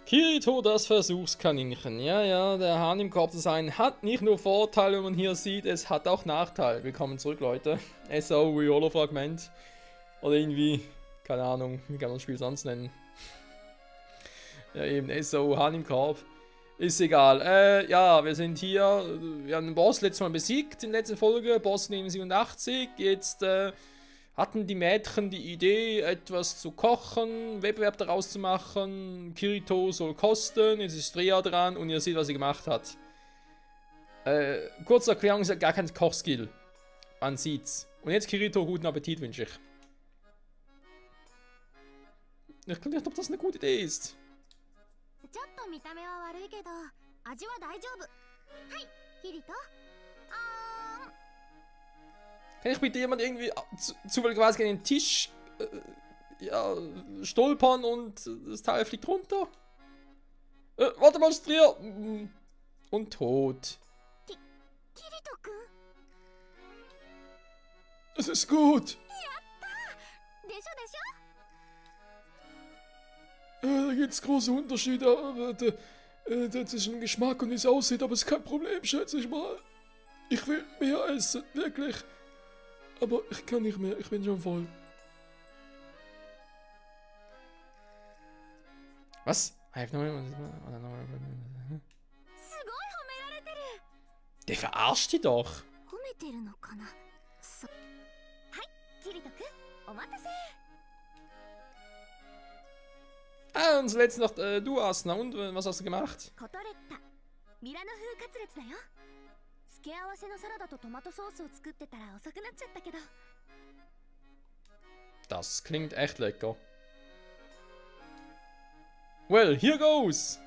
Kirito, das Versuchskaninchen. Ja, ja, der Hahn im Korb zu sein hat nicht nur Vorteile, wenn man hier sieht, es hat auch Nachteile. Willkommen zurück, Leute. SO Riolo-Fragment. Oder irgendwie, keine Ahnung, wie kann man das Spiel sonst nennen? Ja, eben, SO Hahn im Korb. Ist egal. Ja, wir sind hier. Wir haben den Boss letztes Mal besiegt in der letzten Folge. Boss 87. Jetzt, hatten die Mädchen die Idee, etwas zu kochen, Wettbewerb daraus zu machen. Kirito soll kosten, jetzt ist Rea dran und ihr seht, was sie gemacht hat. Kurze Erklärung, sie hat gar keinen Kochskill. Man sieht's. Und jetzt Kirito, guten Appetit wünsche ich. Ich glaube nicht, ob das eine gute Idee ist. Kann ich bitte jemand irgendwie zufälligerweise gegen den Tisch ja, stolpern und das Teil fliegt runter? Warte mal, Strier! Und tot. Es ist gut! Da gibt's große Unterschiede zwischen Geschmack und wie es aussieht, aber es ist kein Problem, schätze ich mal. Ich will mehr essen, wirklich. Aber ich kann nicht mehr, ich bin schon voll. Was? Der verarscht die doch. Ah, und zuletzt noch du, Asuna. Und was hast du gemacht? Das klingt echt lecker. Well, here goes!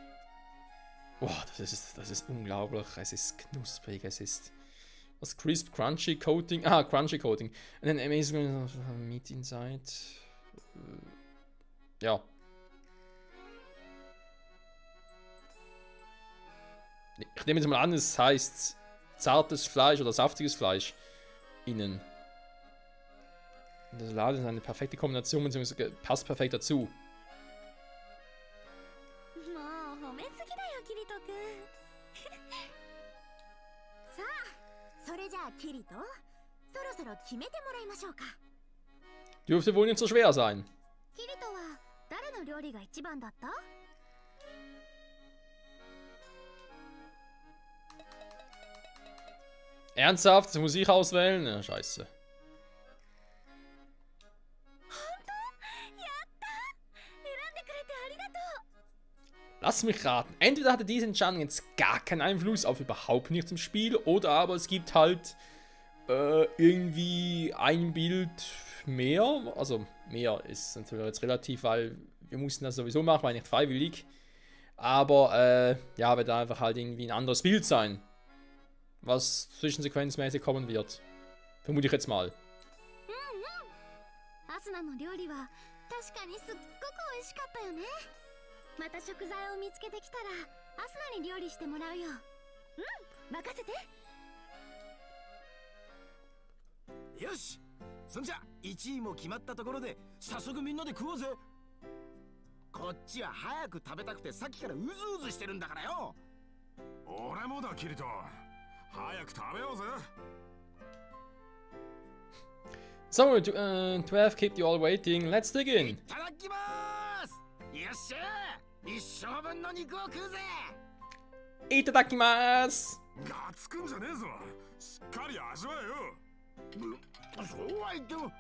Wow, das ist unglaublich. Es ist knusprig, es ist... Was? Crisp, Crunchy Coating? Ah, Crunchy Coating. And then amazing meat inside. Ja. Ich nehme jetzt mal an, es heißt zartes Fleisch oder saftiges Fleisch innen. Und der Salat ist eine perfekte Kombination, beziehungsweise passt perfekt dazu. Dürfte wohl nicht so schwer sein. Ernsthaft? Das muss ich auswählen? Ja, scheiße. Lass mich raten. Entweder hatte diese Entscheidung jetzt gar keinen Einfluss auf überhaupt nichts im Spiel, oder aber es gibt halt irgendwie ein Bild mehr. Also mehr ist natürlich jetzt relativ, weil wir mussten das sowieso machen, war nicht freiwillig. Aber ja, wird da einfach halt irgendwie ein anderes Bild sein. Was zwischensequenzmäßig kommen wird. Vermute ich jetzt mal. Yoshi! そんじゃ1位も決まったところで早速みんなで食おうぜ。こっちは早く食べたくてさっきからうずうずしてるんだからよ。俺もだ、キリト。早く食べようぜ。So, 12 keep you all waiting. Let's dig in. いただきます。よっしゃ、一生分の肉を食うぜ。Itadakimasu! がっつくんじゃねえぞ。しっかり味わえよ。そうは言っても、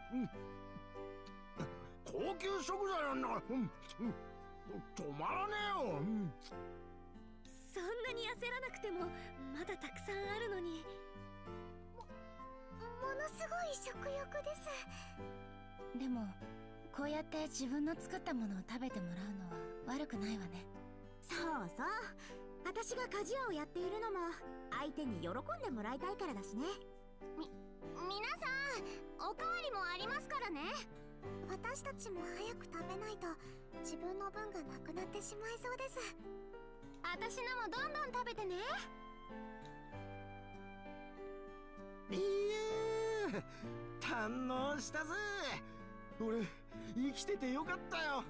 高級食材なんだから、止まらねえよ。そんなに焦らなくてもまだたくさんあるのに。ものすごい食欲です。でもこうやって自分の作ったものを食べてもらうのは悪くないわね。そうそう。私が鍛冶屋をやっているのも相手に喜んでもらいたいからだしね。皆さん、おかわりもありますからね。私たちも早く食べないと自分の分がなくなってしまいそうです。私のもどんどん食べてね。いや堪能したぜ。俺生きててよかったよ。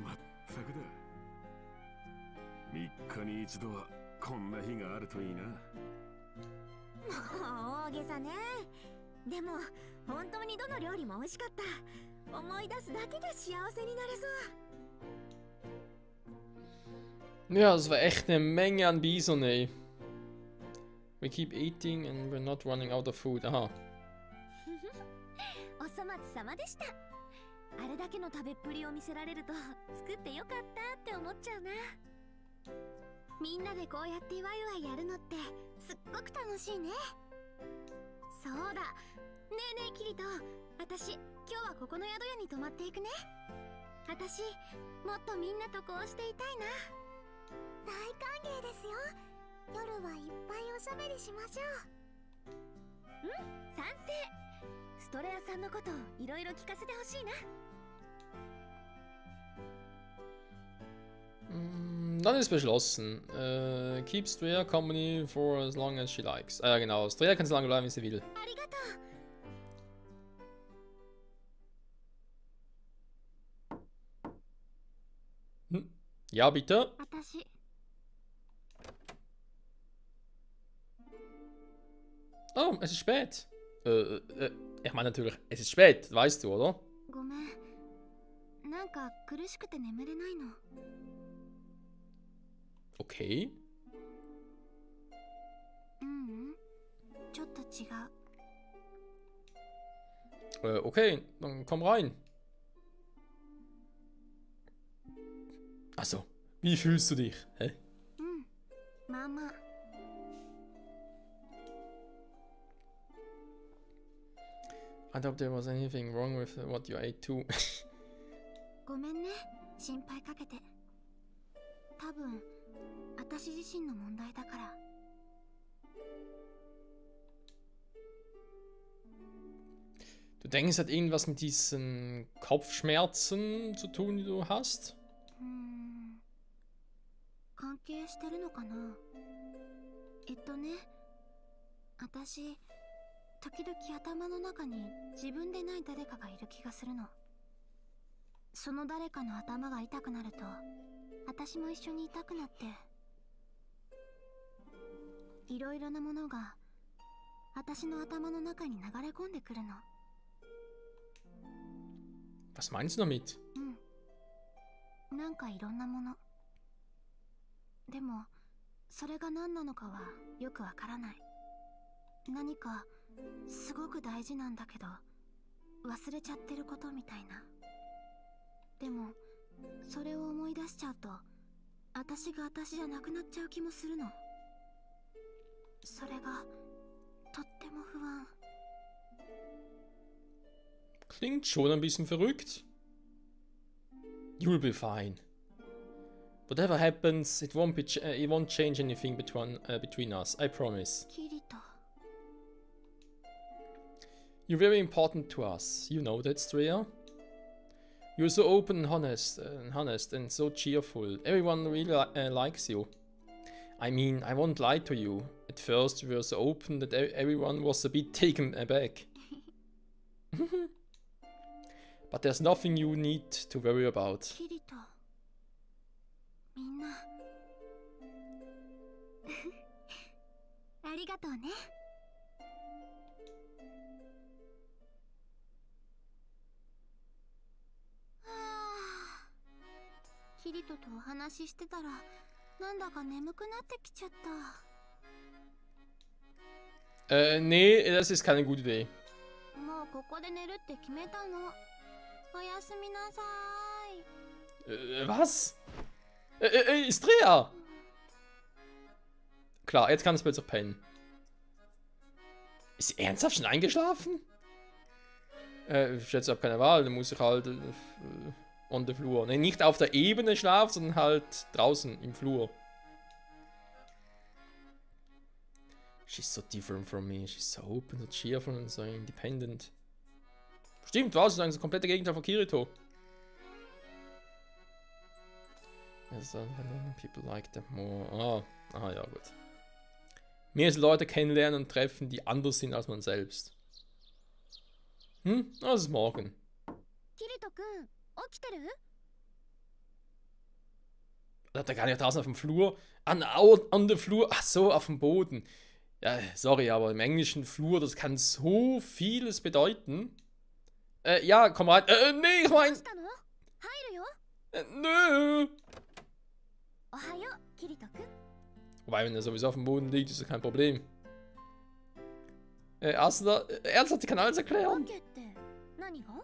まったくだ。一度はこんな日があるといいな。大げさね。でも本当にどの料理も美味しかった。思い出すだけで幸せになれそう。 Ja, das war echt eine Menge an Bison, ey. We keep eating and we're not running out of food. Aha. お粗末様でした。あれだけの食べっぷりを見せられると作ってよかったって思っちゃうな。みんなでこうやってワイワイやるのってすっごく楽しいね。そうだ、ねえねえキリト、私今日はここの宿屋に泊まっていくね。私もっとみんなとこうしていたいな。大歓迎ですよ。夜はいっぱいおしゃべりしましょう。うん、賛成。ストレアさんのこといろいろ聞かせてほしいな。Dann ist beschlossen. Keep Strea company for as long as she likes. Genau. Strea kann so lange bleiben, wie sie will. ありがとう。 Ja, bitte. 私 Oh, es ist spät. Ich meine natürlich, es ist spät, weißt du, oder? ごめん。なんか苦しくて眠れないの。 Okay. ううん、ちょっと違う。 Okay, dann komm rein. Also, wie fühlst du dich? Hä? うん、まあまあ。 I doubt there was anything wrong with what you ate too. ごめんね、心配かけて。多分私自身の問題だから。 Du denkst, es hat irgendwas mit diesen Kopfschmerzen zu tun, die du hast? 関係してるのかな。私時々頭の中に自分でない誰かがいる気がするの。その誰かの頭が痛くなると私も一緒に痛くなって、いろいろなものが私の頭の中に流れ込んでくるの。 Was meinst du damit? うん、なんかいろんなもの。でもそれが何なのかはよくわからない。何かすごく大事なんだけど忘れちゃってることみたいな。でもそれを思い出しちゃうと私が私じゃなくなっちゃう気もするの。それがとっても不安。 Klingt schon ein bisschen verrückt. You'll be fine. Whatever happens, it won't change anything between us. I promise. キリト。 You're very important to us. You know that, Strea. You're so open and honest, and so cheerful. Everyone really likes you. I mean, I won't lie to you. At first, you were so open that everyone was a bit taken aback. But there's nothing you need to worry about. キリト。みんなありがとうね。キリトとお話ししてたらなんだか眠くなってきちゃった。 Nee, das ist keine gute Idee. もうここで寝るって決めたの。おやすみなさーい。 Was? Strea! Klar, jetzt kann es plötzlich pennen. Ist sie ernsthaft schon eingeschlafen? Ich schätze, ich habe keine Wahl, dann muss ich halt on the floor. Ne, nicht auf der Ebene schlafen, sondern halt draußen im Flur. She's so different from me. She's so open, so cheerful and so independent. Stimmt, was? Das ist ein kompletter Gegenteil von Kirito. People like them more. Ah, ja, gut. Mehr als Leute kennenlernen und treffen, die anders sind als man selbst. Das ist morgen. キリト君、起きてる？ Oder hat er gar nicht draußen auf dem Flur? An der Flur. Ach so, auf dem Boden. Ja, sorry, aber im englischen Flur, das kann so vieles bedeuten. Ja, komm rein. Nee, ich mein. どうしたの？入るよ。 Nö. おはよう、キリト君。 Wobei, wenn er sowieso auf dem Boden liegt, ist das kein Problem. Asuna, ernsthaft, ich kann alles わ erklären. けって何が？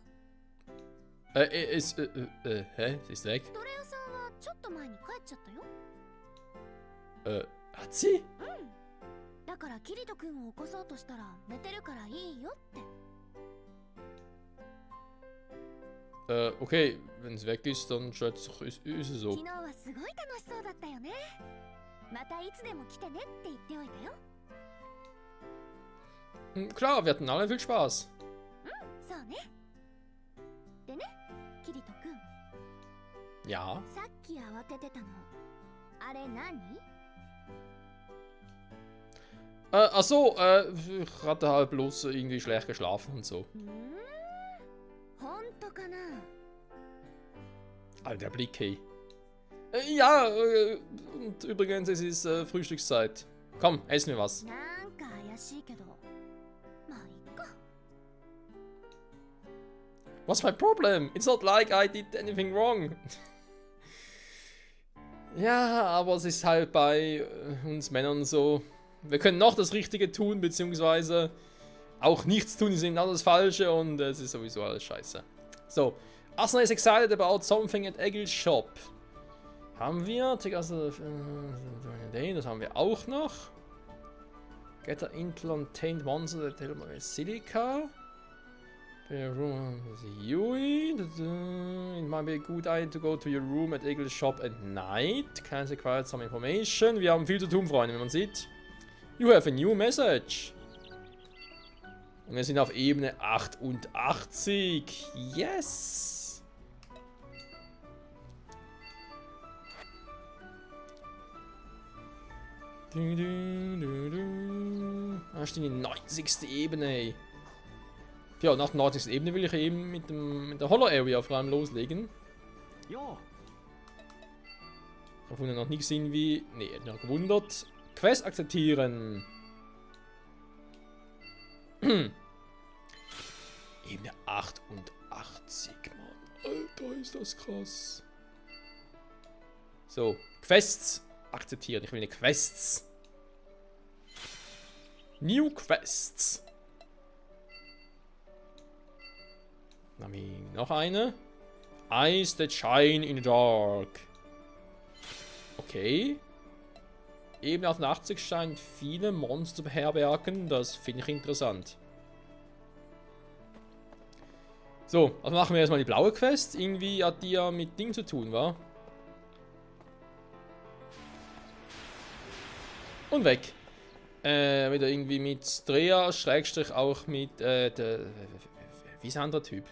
Hä? Sie ist weg. ストレアさんはちょっと前に帰っちゃったよ。 Hat sie? だからキリト君を起こそうとしたら寝てるからいいよって。 Okay, wenn es weg ist, dann schätze ich, ist es so. 昨日はすごい楽しそうだったよね。またいつでも来てねって言っておいたよ。 Klar, wir hatten alle viel Spaß. そうね。でね、キリト君、 Ja. さっき慌ててたの。あれ何？ Ach so, ich hatte halt bloß irgendwie schlecht geschlafen und so. 本当かな？ Alter, der Blick, hey. Ja, und übrigens, es ist Frühstückszeit. Komm, essen wir was. なんか怪しいけど、まあいっか。 What's my problem? It's not like I did anything wrong. Ja, aber es ist halt bei uns Männern so. Wir können noch das Richtige tun, beziehungsweise auch nichts tun ist genau das Falsche und es ist sowieso alles scheiße. So, Asuna is excited about something at Eggle's shop. Haben wir? Das haben wir auch noch. Get an implantated monster that help my silica. Yui. It might be a good idea to go to your room at Eggle's shop at night. Can I acquire some information? Wir haben viel zu tun, Freunde, wie man sieht. You have a new message. Und wir sind auf Ebene 88. Yes! Da steht die 90. Ebene, ey. Ja, nach der 90. Ebene will ich eben mit der Hollow Area vor allem loslegen. Jo. Ich habe noch nie gesehen wie... Ne, hat mich gewundert. Quest akzeptieren. Ebene 88, Mann. Alter, ist das krass. So, Quests akzeptieren. Ich will eine Quests. New Quests. Dann haben wir noch eine. Eyes that shine in the dark. Okay. Ebene 88 scheint viele Monster zu beherbergen. Das finde ich interessant. So, also machen wir erstmal die blaue Quest. Irgendwie hat die ja mit Ding zu tun, wa? Und weg. Wieder irgendwie mit Strea, Schrägstrich auch mit, wie ist ein anderer Typ?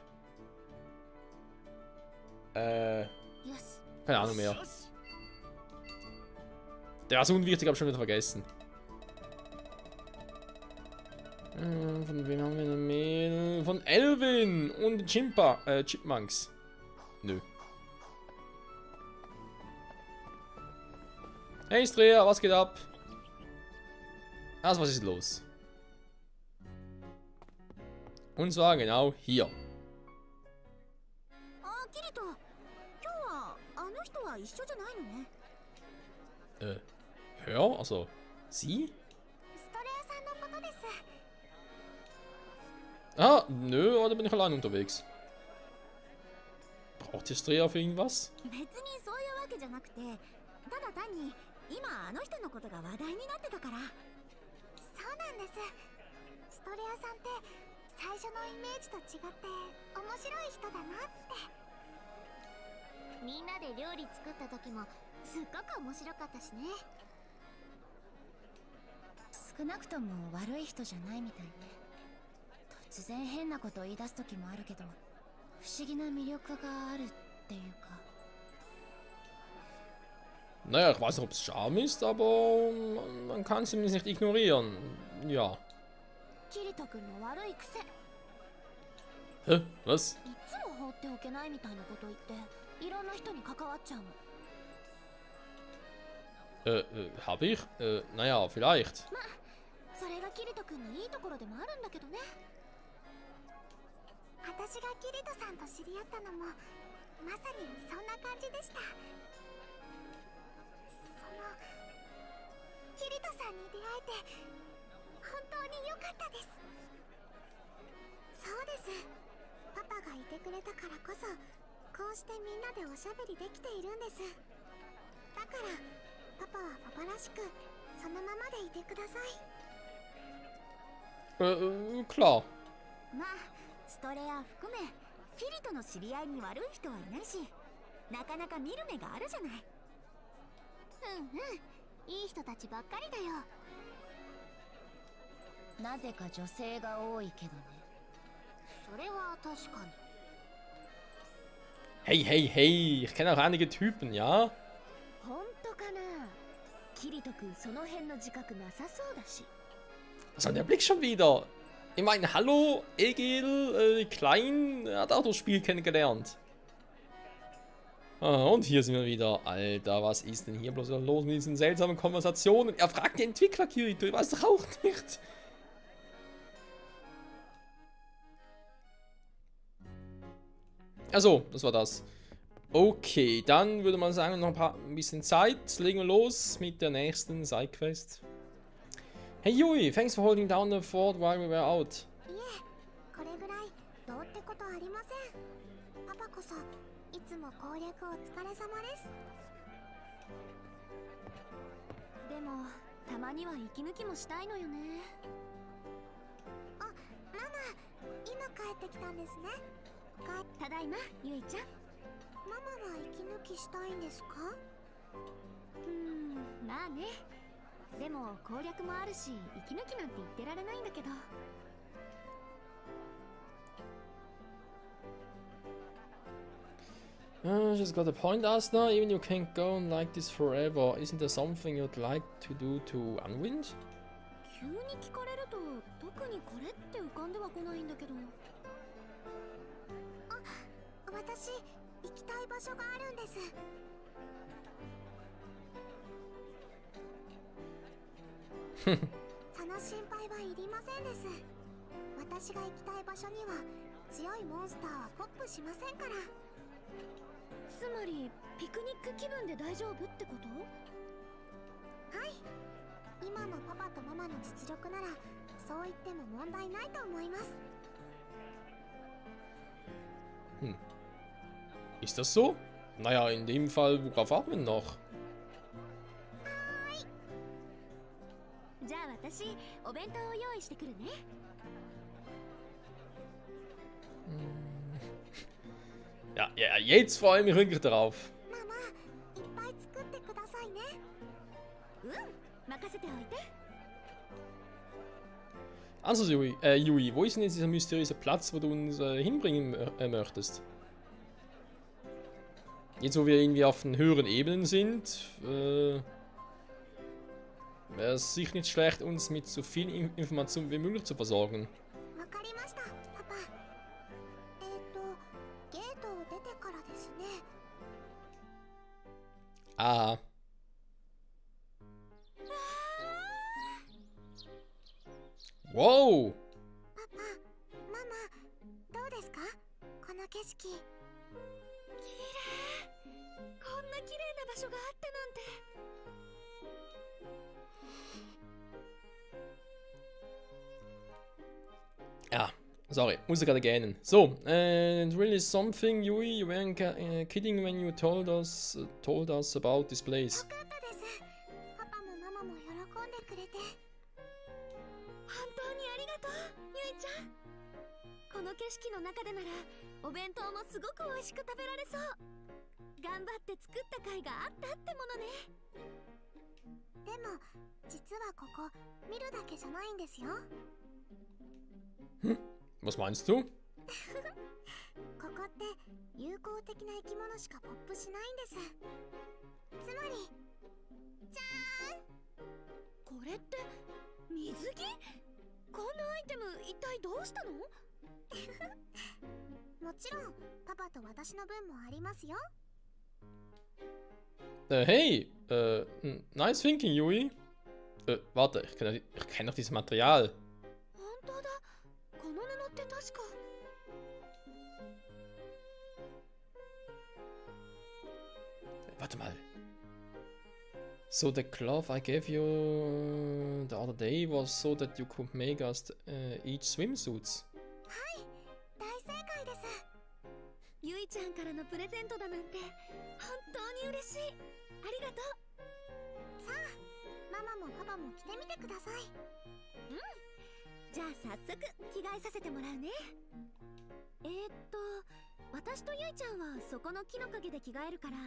Keine Ahnung mehr. Der war so unwichtig, hab ich schon wieder vergessen. Von wem haben wir eine Mail? Von Elvin und Chipmunks. Nö. Hey Strea, was geht ab? Also, was ist los? Und zwar genau hier. あ、キリト、今日はあの人は一緒じゃないのね。Hör? Also, sie? ストレアさんのことです。 Ah, nö, oder bin ich allein unterwegs? Braucht die Strea für irgendwas? 別にそういうわけじゃなくて、ただ単に今あの人のことが話題になってたから。そうなんです。ストレアさんって最初のイメージと違って面白い人だなって。みんなで料理作った時もすっごく面白かったしね。少なくとも悪い人じゃないみたいね。突然変なことを言い出す時もあるけど、不思議な魅力があるっていうか。Naja, ich weiß nicht, ob es Charme ist, aber man kann es zumindest nicht ignorieren. Ja. キリト君の悪い癖。 Hä? Was? いつも放っておけないみたいなこと言っていろんな人に関わっちゃうの。Hab ich? Naja, vielleicht. それがキリト君のいいところでもあるんだけどね。私がキリトさんと知り合ったのもまさにそんな感じでした。キリトさんに出会えて本当に良かったです。そうです。パパがいてくれたからこそこうしてみんなでおしゃべりできているんです。だからパパはパパらしくそのままでいてください。Klar. まあストレア含めキリトの知り合いに悪い人はいないし、なかなか見る目があるじゃない。いい人たちばっかりだよ。なぜか女性が多いけどね。それは確かに。 Hey, hey, hey. Ich kenne auch einige Typen, ja? 本当かna? キリト君その辺の自覚なさそうだし。Was soll der Blick schon wieder? Ich meine, hallo, Egil, Klein, hat auch das Spiel kennengelernt. Ah, und hier sind wir wieder. Alter, was ist denn hier bloß los mit diesen seltsamen Konversationen? Er fragt die Entwickler, Kirito, ich weiß doch auch nicht. Also, das war das. Okay, dann würde man sagen, noch ein bisschen Zeit. Legen wir los mit der nächsten Sidequest. Hey Yui, thanks for holding down the fort while we were out. いえ、これぐらいどうってことありません。パパこそいつも攻略お疲れ様です。でもたまには息抜きもしたいのよね。あ、ママ、今帰ってきたんですね。ただいま、ゆいちゃん。ママは息抜きしたいんですか？まあね。でも攻略もあるし、息抜きなんて言ってられないんだけど。Just got a point, Asna. Even you can't go on like this forever. Isn't there something you'd like to do to unwind? 急に聞かれると特にこれって浮かんではこないんだけど。あ、私行きたい場所があるんです。その心配はいりませんです。私が行きたい場所には強いモンスターはポップしませんから。つまりピクニック気分で大丈夫ってこと？はい。今のパパとママの実力ならそう言っても問題ないと思います。Ist das so? Naja, in dem Fall, worauf warten wir noch? じゃあ私、お弁当を用意してくるね。Ja, jetzt freue ich mich wirklich darauf. ママ、いっぱい作ってくださいね。任せておいて。Also, Yui, wo ist denn jetzt dieser mysteriöse Platz, wo du uns hinbringen möchtest? Jetzt, wo wir irgendwie auf den höheren Ebenen sind, wäre es sicher nicht schlecht, uns mit so viel Information wie möglich zu versorgen. わかりました、パパ。ゲートを出てからですね。Ah. Wow! パパ、ママ、どうですか？この景色。綺麗。こんな綺麗な場所があったなんて。Ja, sorry, muss ich gerade gähnen. So, and really something, Yui, you weren't kidding when you told us about this place. よかったです。パパもママも喜んでくれて。本当にありがとう、ゆいちゃん。この景色の中でならお弁当もすごく美味しく食べられそう。頑張って作った甲斐があったってものね。でも実はここ見るだけじゃないんですよ。Was meinst du? ここって友好的な生き物しかポップしないんです。つまりじゃーん、これって水着？こんなアイテム一体どうしたの？もちろんパパと私の分もありますよ。Hey! Nice thinking, Yui. Warte, ich kenn doch dieses Material. 本当だ。この布って確か。Warte mal. So the cloth I gave you the other day was so that you could make us each swimsuits. 大正解です。ゆいちゃんからのプレゼントだなんて本当に嬉しい。ありがとう。さあ、ママもパパも着てみてください。じゃあ早速着替えさせてもらうね。私とゆいちゃんはそこの木の陰で着替えるから、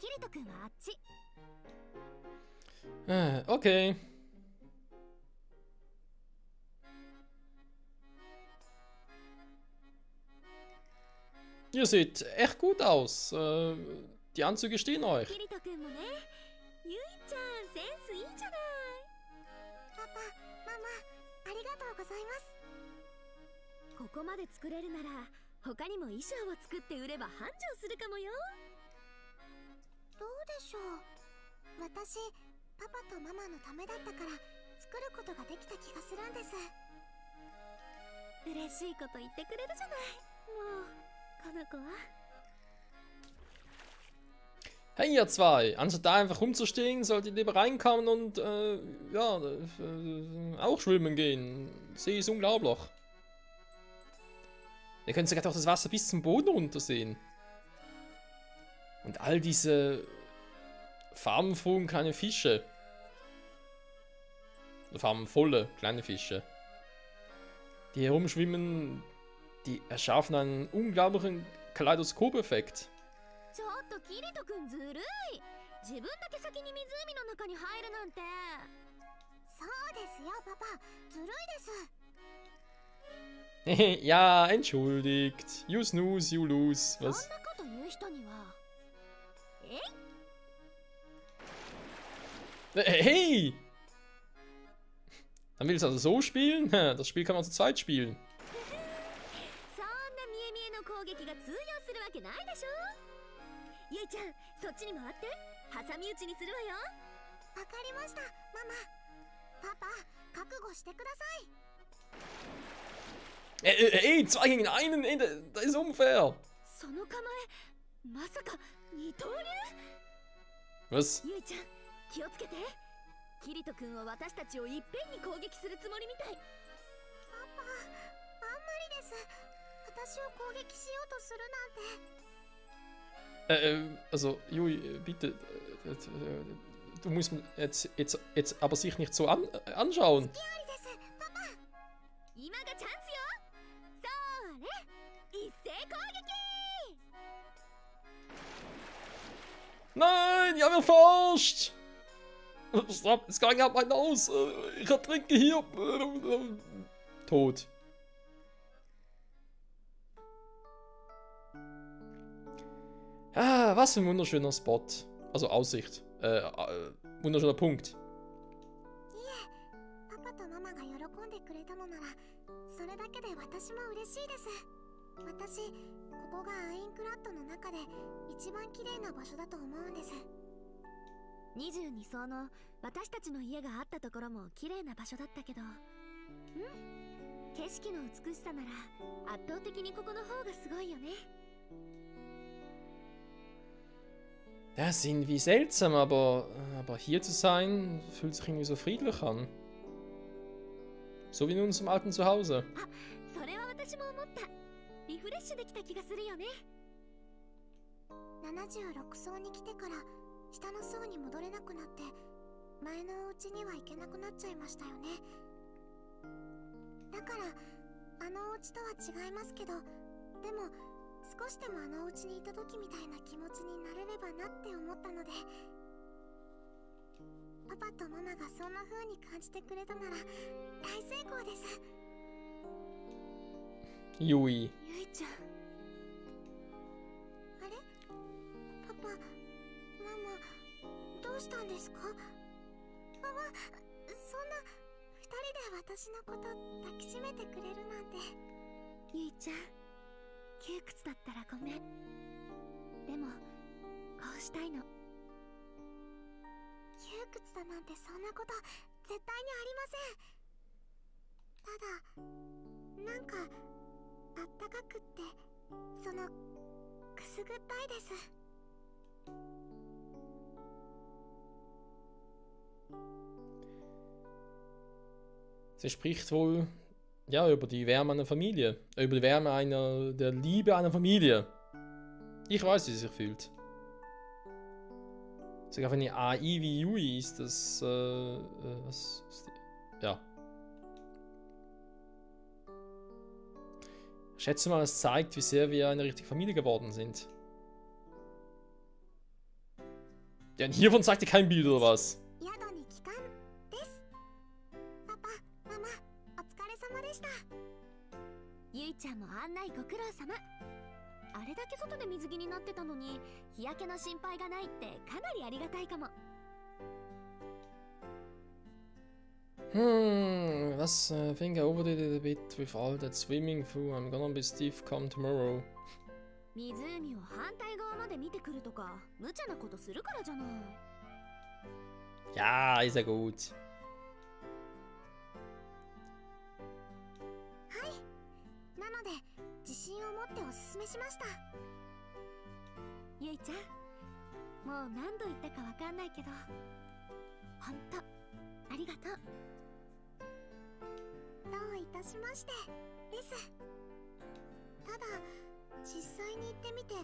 キリト君はあっち。Okay. Ihr seht echt gut aus. Die Anzüge stehen euch. キリト君もね。ゆいちゃんセンスいいじゃない。パパ、ママ、ありがとうございます。ここまで作れるなら他にも衣装を作って売れば繁盛するかもよ。どうでしょう。私、パパとママのためだったから作ることができた気がするんです。嬉しいこと言ってくれるじゃない。もうこの子は。Hey ihr zwei, anstatt da einfach rumzustehen, solltet ihr lieber reinkommen und auch schwimmen gehen. See ist unglaublich. Ihr könnt sogar doch das Wasser bis zum Boden runter sehen. Und all diese farbenfrohen kleine Fische. Oder farbenvolle kleine Fische. Die herumschwimmen, die erschaffen einen unglaublichen Kaleidoskop-Effekt. ちょっとキリト君ずるい。自分だけ先に湖の中に入るなんて。そうですよパパ、ずるいです。Ja, entschuldigt. You snooze, you lose. そんな Was? こと言う人には。Hey! Dann willst du also so spielen? Das Spiel kann man zu zweit spielen. そんな見え見えの攻撃が通用するわけないでしょ。ゆいちゃん、そっちに回って。挟み撃ちにするわよ。わかりました、ママ。パパ、覚悟してください。Ey, 2 gegen 1, ey, das ist unfair. その構え、まさか二刀流。 Was? ゆいちゃん、気をつけて。キリト君は私たちをいっぺんに攻撃するつもりみたい。パパ、あんまりです。私を攻撃しようとするなんて。Also, Jui, bitte, du musst jetzt aber sich nicht so anschauen. 今がチャンスよ。それ、一斉攻撃。 Nein, die haben erforscht! Es ging ab mein Haus. Ich ertrinke hier. Tot. Ah, was für ein wunderschöner Spot. Also Aussicht. Wunderschöner Punkt. パパとママが喜んでくれたのなら、それだけで私も嬉しいです。私、ここがアインクラッドの中で一番綺麗な場所だと思うんです。22層の私たちの家があったところも綺麗な場所だったけど、景色の美しさなら圧倒的にここの方がすごいよね。 Ja, ist irgendwie seltsam, aber hier zu sein, fühlt sich irgendwie so friedlich an. So wie in unserem alten Zuhause. あ、それは私も思った。リフレッシュできた気がするよね。76層に来てから下の層に戻れなくなって、前のお家には行けなくなっちゃいましたよね。だからあのお家とは違いますけど、でも少しでもあのお家にいた時みたいな気持ちになれればなって思ったので、パパとママがそんな風に感じてくれたなら大成功です。 Yui. ゆいちゃん。あれ？パパ、ママ、どうしたんですか？そんな二人で私のこと抱きしめてくれるなんて。ゆいちゃん、窮屈だったらごめん。でもこうしたいの。屈だなんてそんなこと絶対にありません。ただなんかあったかくってそのくすぐったいです。Sie spricht wohl, ja, über die Wärme einer Familie. Über die Wärme der Liebe einer Familie. Ich weiß, wie sie sich fühlt. Sogar wenn die AI wie Yui ist, das, was ist die? Ja. Ich schätze mal, es zeigt, wie sehr wir eine richtige Familie geworden sind. Ja, und hiervon zeigt ihr kein Bild, oder was? 宿に帰還です。パパ、ママ、お疲れ様でした。ゆいちゃんも案内ご苦労様。あれだけ外で水着になってたのに日焼けの心配がないってかなりありがたいかも。Das think I overdid it a bit with all that swimming through. I'm gonna be stiff come tomorrow. 湖を反対側まで見てくるとか無茶なことするからじゃない。Ja, ist ja gut. はい。なので自信を持っておすすめしました。ゆいちゃん、もう何度言ったかわかんないけど、ほんとありがとう。どういたしましてです。ただ実際に行ってみて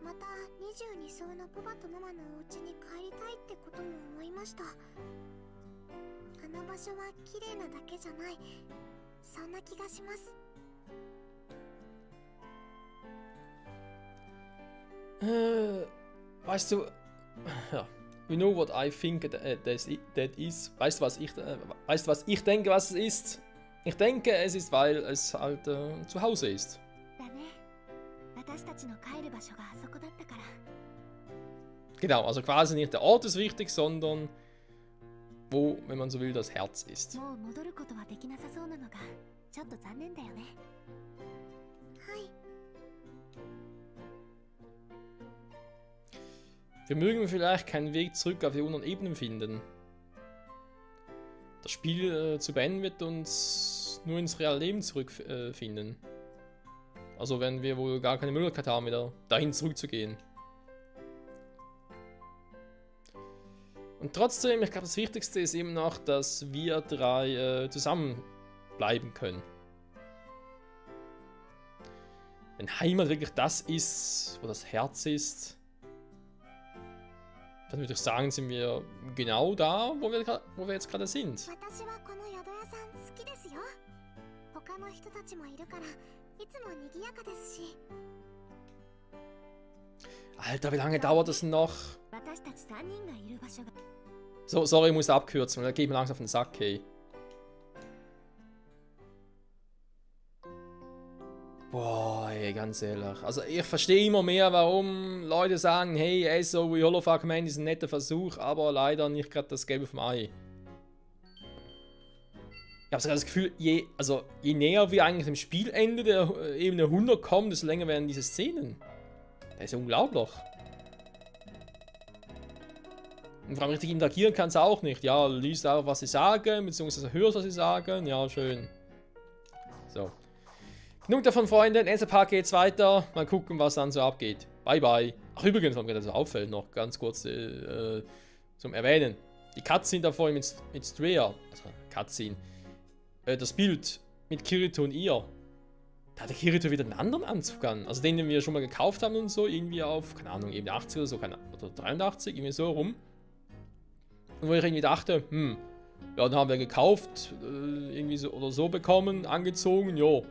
また22層のパパとママのお家に帰りたいってことも思いました。あの場所は綺麗なだけじゃない、そんな気がします。Weißt du, ja, you know what I think that is? Weißt du, was ich denke, was es ist? Ich denke, es ist, weil es halt zu Hause ist. だね。私たちの帰る場所があそこだったから。Genau, also quasi nicht der Ort ist wichtig, sondern wo, wenn man so will, das Herz ist. もう戻ることはできなさそうなのがちょっと残念だよね。はい。Wir mögen vielleicht keinen Weg zurück auf die unteren Ebenen finden. Das Spiel zu beenden wird uns nur ins reale Leben zurückfinden. Also wenn wir wohl gar keine Möglichkeit haben, wieder dahin zurückzugehen. Und trotzdem, ich glaube, das Wichtigste ist eben noch, dass wir drei zusammenbleiben können. Wenn Heimat wirklich das ist, wo das Herz ist, dann würde ich sagen, sind wir genau da, wo wir jetzt gerade sind. 私はこの宿屋さん好きですよ。他の人たちもいるからいつも賑やかですし。Alter, wie lange dauert das noch? 私たち3人がいる場所が。So, sorry, ich muss abkürzen, da geht mir langsam auf den Sack, hey. Boah, ey, ganz ehrlich. Also ich verstehe immer mehr, warum Leute sagen, hey, SOV Holofragment ist ein netter Versuch, aber leider nicht gerade das Gelbe vom Ei. Ich habe sogar das Gefühl, je näher wir eigentlich dem Spielende der Ebene 100 kommen, desto länger werden diese Szenen. Das ist ja unglaublich. Und vor allem richtig interagieren kannst du auch nicht. Ja, liest auch, was sie sagen, beziehungsweise hörst, was sie sagen. Ja, schön. So. Genug davon, Freunde. Nächster Part geht's weiter. Mal gucken, was dann so abgeht. Bye, bye. Ach, übrigens, was mir so auffällt, noch ganz kurz zum Erwähnen. Die Cutscene da vorhin mit Strea, also Cutscene, das Bild mit Kirito und ihr. Da hat der Kirito wieder einen anderen Anzug an. Also den wir schon mal gekauft haben und so. Irgendwie auf, keine Ahnung, eben 80 oder so, oder 83, irgendwie so rum. Und wo ich irgendwie dachte, ja, dann haben wir gekauft, irgendwie so oder so bekommen, angezogen, jo,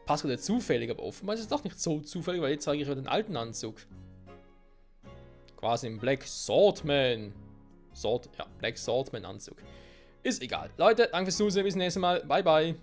passt gerade zufällig, aber offenbar ist es doch nicht so zufällig, weil jetzt zeige ich wieder den alten Anzug. Quasi im Black Swordman. Black Swordman Anzug. Ist egal. Leute, danke fürs Zusehen, bis zum nächsten Mal. Bye, bye.